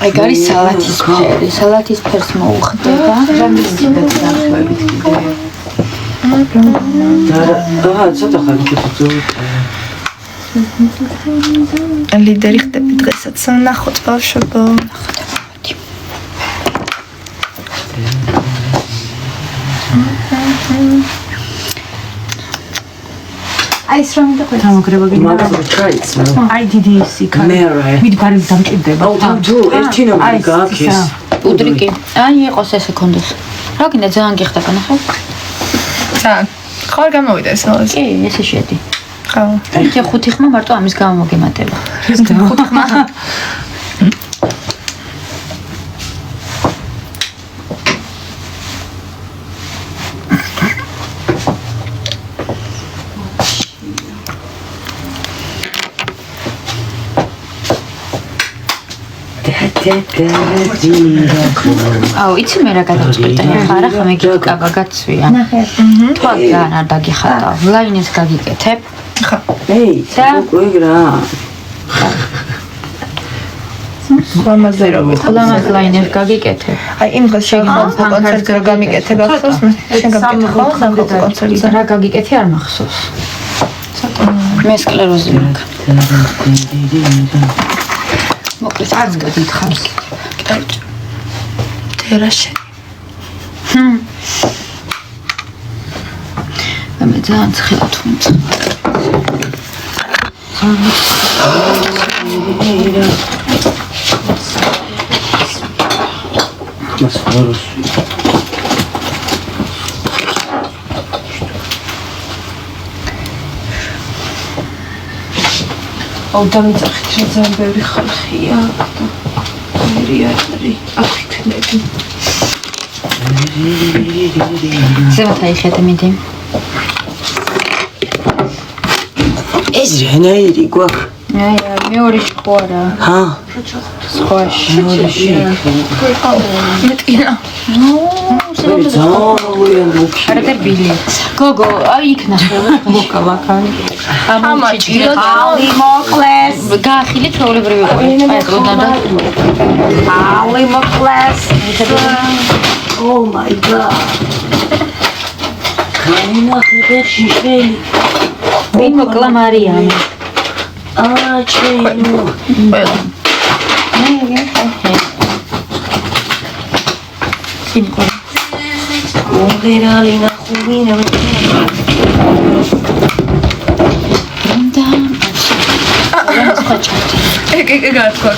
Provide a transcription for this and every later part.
ეგ არის სალათის ფერი, სალათის ფერს მოუხდება. ცოტა ხანი გიწევთ. ლიდერი ხდები დღესაც ნახოთ ბავშვებო. აი ეს რომ და გამოგრება გინდა. აი დიდი ისი მე ვიდბარი დამჭირდება. თუ ერთი ნომერი გააქეს. უდრიკი. აი იყოს ესე კონდეს. რა გინდა ძალიან გიხდება ნახე? ძალიან. ხარ გამოვიდა ეს ნოლეს. კი, ესე შედი. ხო. ერთი 5 ხმა მარტო ამის გამო მოგემატება. ეს 5 ხმა. აუ, იცი მე რა გადავწყვიტე? ხარა ხა მე გიკაბა გაცვია. თუ არ დაგიხატა, ლაინეს გაგიკეთებ. ხო. უკვე რა. ლამაზე რო ვიყო. ლამაზ ლაინეს გაგიკეთებ. აი იმ დღეს შეგიძლია კონცერტზე რო გამიკეთე გახსოვს მე შენ გამიკეთე ხო კონცერტზე რა გაგიკეთე არ მახსოვს. მე სკლეროზი მაქვს. მოკლედ არც გითხავს. თერაში. მე ძალიან ცხელა თუმცა. მას ვაროს. აუ დამიწახით რა ძალიან ბევრი ხალხია და მერი არის აქ იქნები. ზემოთ აიხედე მიდი. ეს რენაირი გვაქვს. აი მეორე შეხوارა. ჰა. სხვაში. მეტყინა. არადერ ბილი. გოგო, აი იქ ნახე მოკავაკანი. ამაჭი ალი მოკლეს. გაახილი ჩვეულებრივი ყო. აი გონდა და ალი მოკლეს. Oh my god. Kaina ხდება შიშელი. ვინ მოკლა მარიამი? ჩენო. სინკო. ონგერალი ნახუმინა. ეგ გართქო.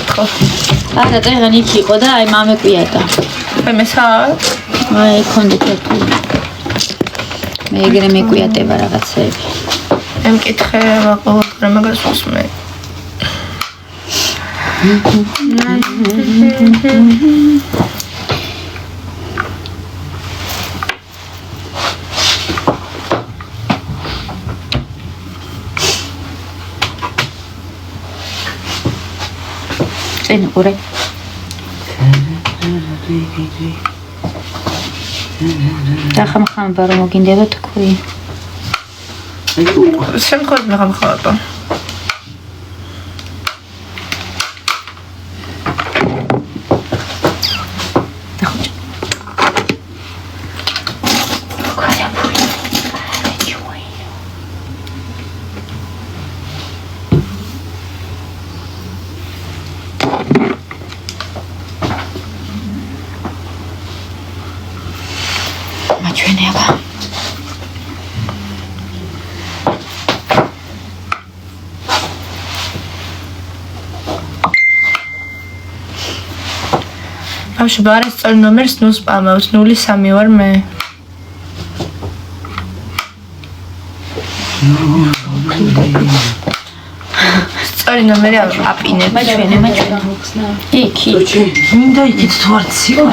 არა წეგან იქ იყო და აი მამე კვიატა. მესა აი კონდე ქართული. მე ეგრე მეკვიატება რაღაცები. ემკითხე ყოველდღე მაგას უსმე. წინ ყურე. და ხამხამბა რომ მოგინდება თქვი. შემთხვევით მე ხამხამბა. მაჩვენება. ბავშვი არის სწორი ნომერს ნუს პამავს 03 ვარ მე. სწორი ნომერი აპინე. მაჩვენე. იქი. მინდა იქით თუ არც იყო.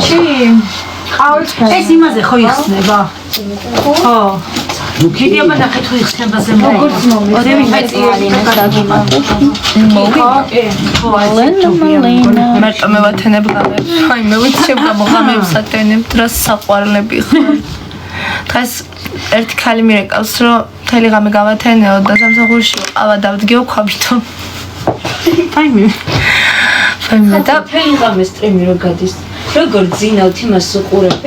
ეს იმაზე ხო იხსნება? ხო. კიდე აბა ნახეთ ხო იხსნება ზემო. ორივე მეწიალინას დაგიმახო. მარტო მე ვათენებ გამებს. აი მე ვიცი გამოგამებს ათენებ დრას საყვარლები ხარ. დღეს ერთი ქალი მირეკავს რომ მთელი ღამე გავათენეო და სამსახურში ყავა დავდგეო ქვაბითო. აი მე ვაიმე და თელი ღამე სტრიმი რო გადის. როგორ ძინავთ იმას უყურებ?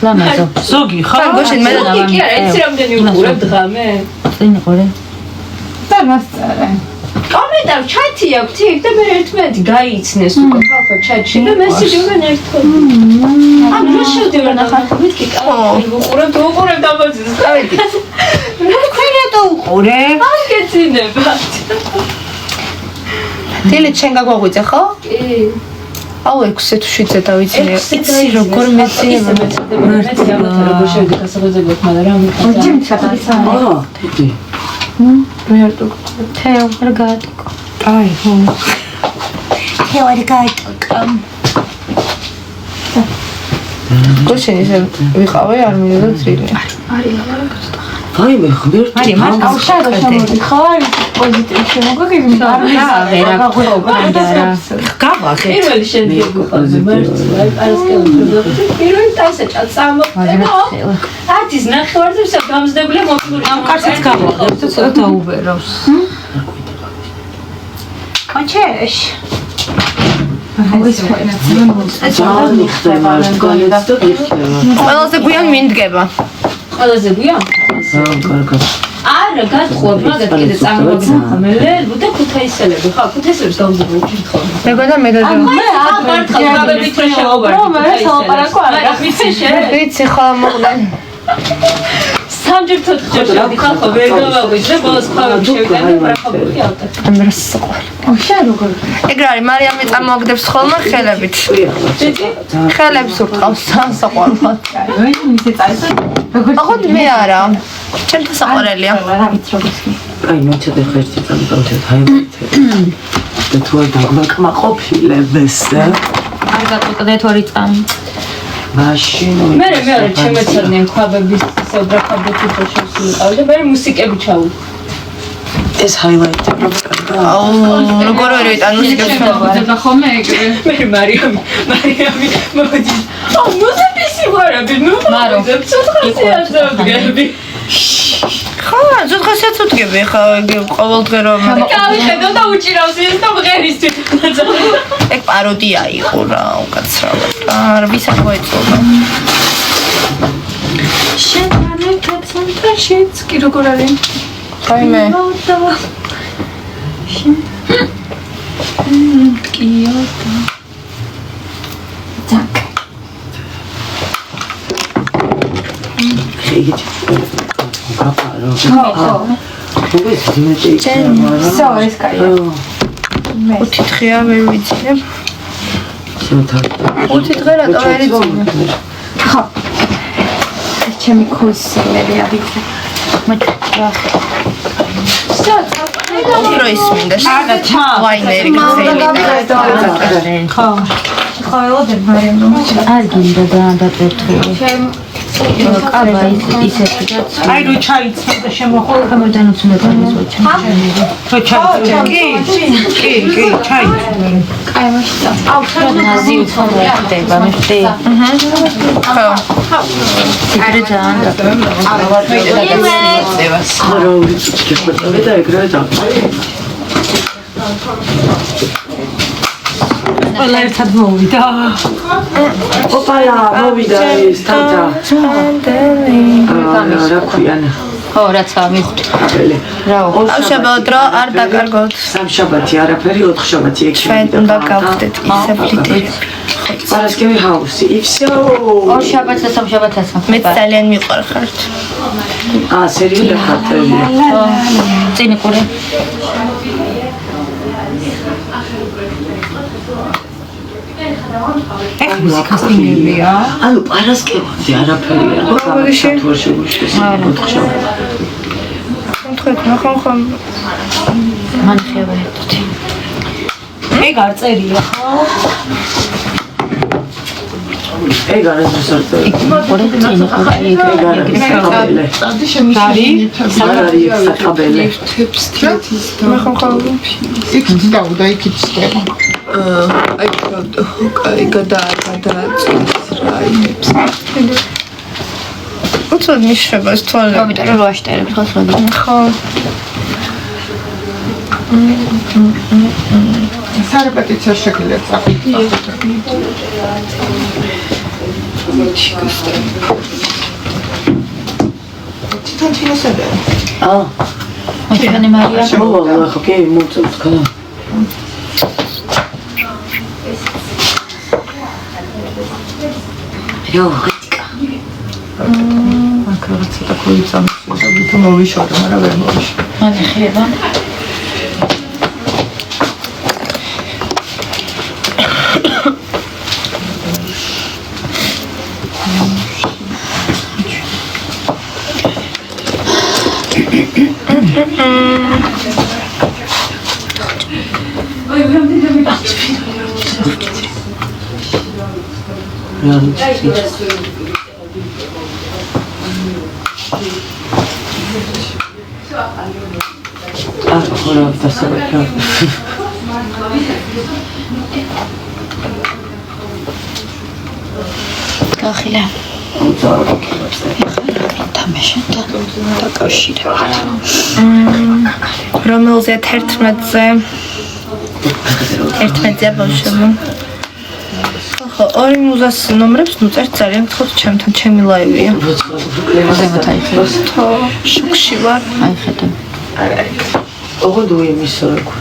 ლამაზო. ზოგი ხო? გუშინ მე და კი არა, ეს რამდენი უყურებ ღამე? წინ ყურე. და მასწავლე. კომენტარ ჩატი აქვს იქ და მე ერთმანეთი გაიცნეს უკვე ხალხო ჩატში და მესიჯი უკან ერთხელ. ანუ რა შევდივარ ნახარ მეთქი კაი უყურებ დამაძეს წავედი. თქვენი და უყურე. არ გეცინებათ. დილი ჩვენ გაგვაღვიძე ხო? კი. აუ 6-ზე თუ 7-ზე დავიცინე. იცი როგორ მეცინე. მე გამათა როგორ შევდი გასაღებად მაგრამ რა მიყავს. ჯიმ ჩატარცა. დიდი. მე არ თუ თეო რა გაატიკო. აი ხო. თეო რა გაატიკო. გუშინ ისე ვიყავე არ მინდა წილი. აი მე ღმერთი. არის მას აუშავდა ხარ პოზიტივი შემოგაგები არ გავახე. პირველი შენდი გიყავდა მართლა პარასკევი. პირველი დასაჭა წამოყენა. ათის ნახევარზე ვსა გამზდებული მოკული. ამ კარსაც გავახე ცოტა დაუბერავს. კონჩეშ. ძალიან ხდება განეც და გიხდება. ყველაზე გვიან მინდგება. ყველაზე გვიან? კარგად. არა, გათხოვებ, მაგათ კიდე წარმოგიდგამელე, და ქუთაისელები, ხა, ქუთაისელებს დავუძებო კითხვა. მეგონა მე და მე აბარტყავ, გაბებით რა შევაბარ. მე სალაპარაკო არ ვიცი შე. ვიცი ხო მოყდა. სამჯერ თოთხჯერ შევდი ხალხო, ვერ გავაღვიძე, ბოლოს ხავები შევიდან და ვარხავდი ავტო. ამერას საყვარ. ოშა როგორ ეგ რა არის მარიამი წამოაგდებს ხოლმე ხელებით. ხელებს ურტყავს საყვარლად. აი ისე წაიცა როგორ ახოთ მე არა. ჩემთვის საყვარელია. რა ვიცი როგორ აი, მოწოდე ხერხი წამოვიდეთ, აი. და თუ არ დაგვაკმა ყოფილებდეს, არ გაწყვეტეთ ორი წამი. მაშინ მე ჩემეცოდნენ ქვაბების საუბრახაბო თვითონ შევსულიყავ და მე მუსიკები ჩაუვ. ეს ჰაილაიტი აუ როგორ ვერ ვიტან მუსიკებს და ხოლმე ეგრე. მე მარიამი მოდი. აუ მუსიკისი ვარები, ნუ მარო. ცოტა აზრობგები. ხო ზოგადად უდგები ხა ყოველდღე რომ გავიხედო და უჭირავს ეს და მღერისთვის. ეგ პაროდია იყო რა უკაცრავად რა ვისაც მოეწონა შენ კაცანთაშიც კი როგორ არის აი მე კიოტა ძაკ. იგი გაფარო. მოგეცი მე სო ეს კაია ხუთი დღეა ვერ ვიცინებ ცოტა. ხუთი დღე რატო ვერ ვიცინებ ხო ჩემი კურსები ავიქე რო ისმინდა ვაინერი გზელი ხო ხო ელოდებ მარიამ არ გინდა დაანდატრეთული. კაბა ისეთი და აი რო ჩაიცნო და შემოხვალ გამოდან უცნოდ ამისოჩა. რო ჩაიცნო კი ჩაიცნო აი მაშინ აუ ნაზი უცხო ხდება მე ხდე. ხო სიგრე ძალიან ხარო შეხვედრა და ეგრევე და ყველა ერთად მოვიდა ოპალა მოვიდა ეს თათა რა ქვიან ხო რაცა მიხდი. რა ავშაბათ რა არ დაკარგოთ სამშაბათი არაფერი ოთხშაბათი ექიმი ჩვენ უნდა გავხდეთ ისე ფლიტები პარასკევი ჰაუსი и всё ორ შაბათს და სამ შაბათს ასახებ. მე ძალიან მიყვარხართ სერიოზულად ხართ წინ ყურე. ეხ მუსიკას დინებია ანუ პარასკევამდე არაფერია როგორი შე? ოთხშაბათი თქვენ ნახავ მან ხება ერთოთი. ეგ არ წერია ხო ეგ არის მოსარწევი ყურე წინ ყურე. გარი საკაბელე იქით დავდა, იქით სტება. აი გადააწეს რა იმებს უცოდ მიშრება ეს თვალები გამიტა რომ ვაშტერებ ხოლმე. ხო სარეპეტიციო შეგვიძლია წაყვიდე. თვითონ ჩინოსებია. მოჩვენე მარია. ხო, მოწევთ ხა. Yo, ritka. აკრა ცოტა ქოიცამს და თვითონ მოვიშორო, მაგრამ ვერ მოვიშორო. მანე ხება. გახილა. თამაშობდა დაკავშირება. რომელზე 11-ზე 11-ზე ბავშვები. ხო, ორი მუზას ნომრებს ნუწერთ ძალიან გთხოვთ ჩემთან, ჩემი ლაივია. ზემოთ აიხეს. ხო, შუქში ვარ. აიხედე. ოღონდ უიმისორეკო.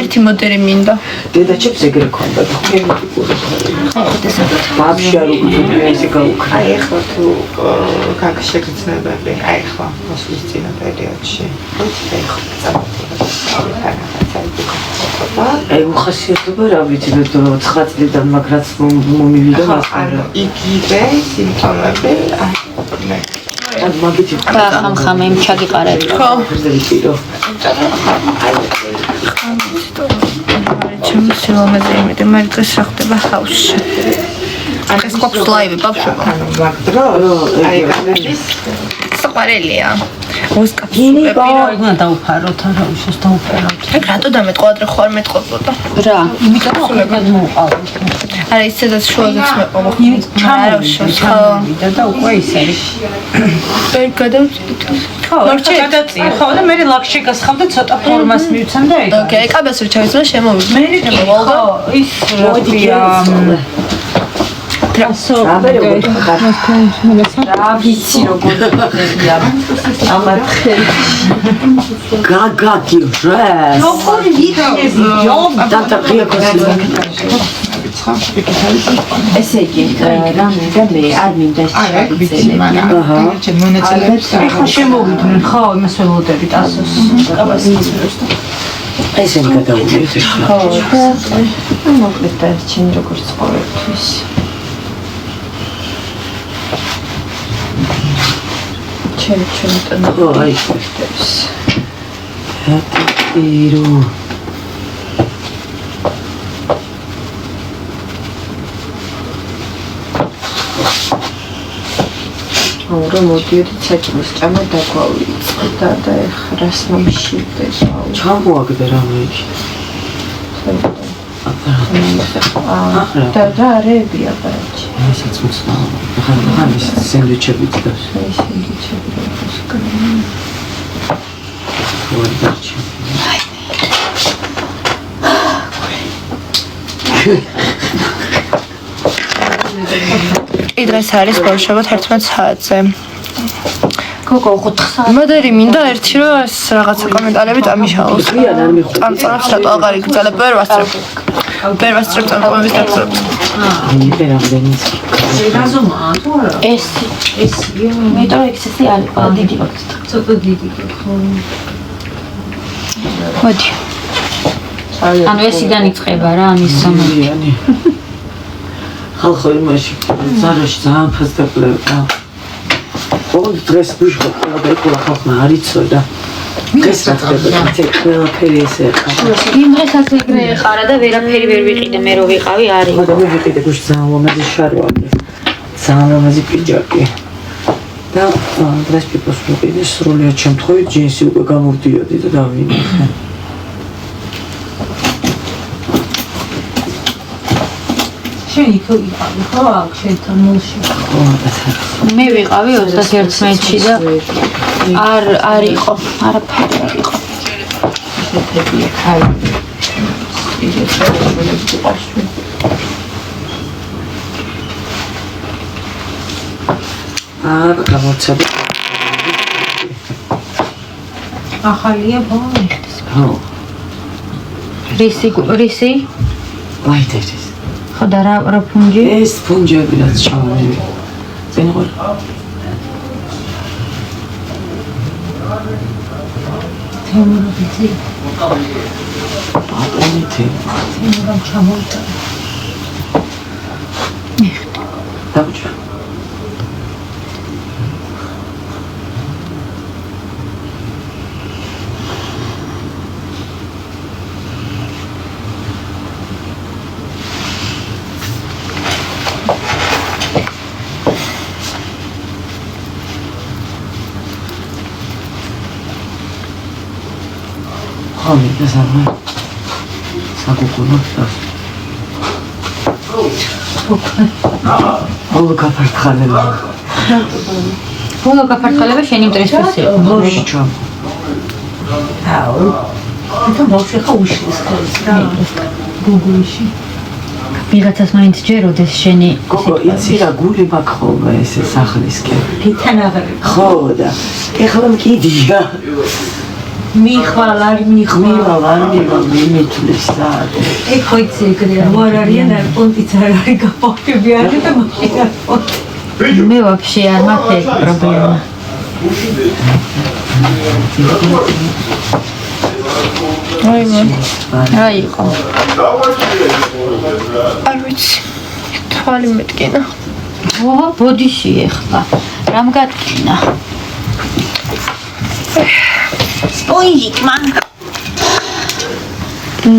ერთი მოდერი მინდა. დედაჩებს ეგრე ქონდა და გემიტიკური. აიხედე სადაც. ბაბშა როგორია ესე გაუქრა. აი ახლა თუ გაგშეგრძნებები, აი ახლა მოსვლის წინა პერიოდში. ვიცი ახლა წამოწევ. აი უხასიათობა რა ვიცი, მე 9 წლიდან მაგრაც მომივიდა მასალა. იგივე სიმპტომები, აი მაგითი ხამ-ხამი ჩაგიყარები. ხო. ვიდეო. ჩემი სილამაზე იმედი, მაგრამ დღეს რა ხდება ჰაუსში. დღეს გვაქვს ლაივი ბავშვებო. მაგდრო, აი განების საყვარელია. ოსკაფსული პირა. უნდა დაუფაროთ, არა უშოს დაუფარავთ. ეგ რატო დამეტყვა ადრე ხო არ მეტყობოდა? რა? იმიტომ რომ ხომ მოუყავთ. არა ისედაც შუაზეც მეყობა. არა უშოს ხო. ჩამოვიდა და უკვე ისე. ვერ გადავწყვიტე. ხო, გადაწია. ხო, და მე ლაქში გასხავდა ცოტა ფორმას მივცემ და ეგ. ოკეი, კაბას რო ჩავიზრა შემოვიდა. მე ხო, ის როდია აბერე რა ვიცი როგორ ხდება. ამათხე. გაგაკი რა. როგორ ვიქნები ჯობ დათახია კოსი. ესე იგი, რა მინდა მე, არ მინდა აი ვიცი, მაგრამ ჩემ მონაწილეებს ეხლა შემოვიდნენ, ხო, იმას ველოდებით ასოს. კაბას ისმევს და ესენი გადავიდეთ. ხო, მოკლედ დაერჩინე როგორც ყოველთვის. ჩემი ტონა. ხო, აი ეს. ჰატირო. რომ მოდიოდი საჭმის ჭამა დაგვავიწყდა და ეხლა რას მომშივდეს. ჩამოაგდე რამეში. და რა არებია ბაჭი. ესაც მოსნა. ახლა ის სენდვიჩები დავს. სენდვიჩები აქვს კაი. ვარდაჩი. დღეს არის ბავშვებო 11 საათზე. გოგო 4 საათი. მოდერი მინდა ერთი რომ ეს რაღაცა კომენტარები დამიშალოს. წამწამებს რატო აღარ იგრძელებ ვერ ვასწრებ. ვერ ვასწრებ წამწამების დაგწრებს. მე რამდენიც. რაზომაა თუ არა? ეს მეტრო ექსესი არის დიდი ვაკცია. ცოტა დიდი ხო. მოდი. ანუ ეს იდან იწყება რა ამის სამიანი. ხალხო იმაში ზარაში ძალიან ფასდაკლებდა. ოღონდ დღეს ბუშკა ყველა ხალხმა არიცო და დღეს რა ხდება ყველაფერი ესე ყარა. იმ დღესაც ეგრე ეყარა და ვერაფერი ვერ ვიყიდე მე რო ვიყავი არის. მაგრამ მე ვიყიდე გუშ ძალიან ლამაზი შარვა. ძალიან ლამაზი პიჯაკი. და დღეს პიპოს ვიყიდე სრულიად შემთხვევით ჯინსი უკვე გამოვდიოდი და დავინახე. შენ იქ იყავი ხო აქ შენთან მოლში? ხო, მე ვიყავი 31-ში და არ იყო, არაფერი არ იყო. ნახებია აი ისე შეიძლება უყარში გამოცადა ახალია ბოლო ხო რისი ლაიტერის ხო და რა ფუნჯი ეს ფუნჯები რაც ჩამოვიდა წინღոր თემურობიცი პატონითი თემურამ ჩამოვიდა დაგჭა ხომი და საკუკუნო ბოლო გაფართხალება შენი მტრისფესია ბოლოში ჩამ აუ ეს ბოლში ხა უშლის ხელს რა გუგლში ვიღაცას მაინც ჯეროდეს შენი გოგო იცი რა გული მაქვს ხოლმე ესე სახლისკენ თითან აღარ ხო და ეხლა მკიდია მიხვალ არ მიხვალ არ მიმითulis და ეგ ხო იცი ეგრეა რა არიან არ პონტიც არ არის გაფოქები არის და მაშინ მე ვაფშე არ მაქვს ეს პრობლემა რა იყო არ ვიცი თვალი მეტკინა ბოდიში ეხლა რამ გატკინა სპონჯით მან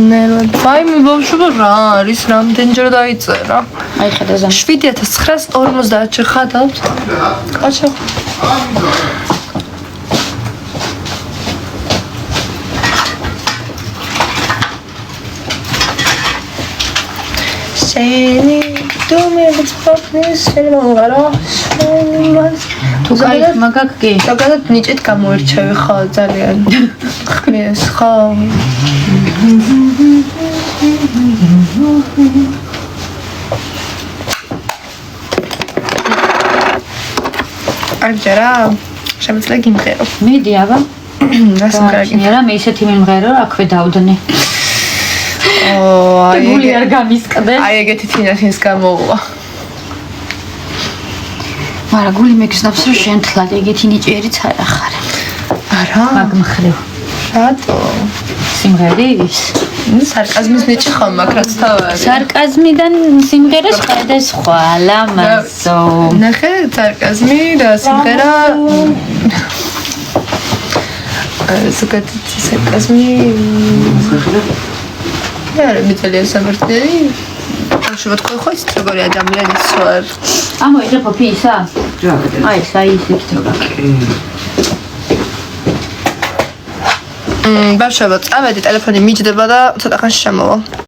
ნელა ბაიმე ბავშვობა რა არის რამდენჯერ დაიწერა აი ხედა ზამ 7950 ხადავთ კაჩა შენი დუმებს ფოფნის შემოგარა შენი მას თუ კაი მაგაკი ზოგადად ნიჭით გამოირჩევი ხო ძალიან ხმის ხო არჯერა შემიძლია გიმღერო მიდი აბა გასაგებია რა მე ისეთი მიმღერო აქვე დავდნე აი გული არ გამისკდე აი ეგეთი თინათინს გამოუვა მაგრამ გული მეგზნობს რომ შენთლად ეგეთი ნიჭიერიც არ ახარ არა მაგ მხრივ რატო სიმღერის სარკაზმის ნიჭი ხომ მაქვს რაც თავარი სარკაზმიდან სიმღერას სხვადასხვა ლამაზო ნახე სარკაზმი და სიმღერა ზოგადად სარკაზმი არა მიწელია სამართლიანი ბავშვად ხო იცით როგორი ადამიანიც ვარ ამო ეს ფოფი ისა აი საის იქნება ბავშვებო წავედი ტელეფონი მიჯდება და ცოტა ხანში შემოვა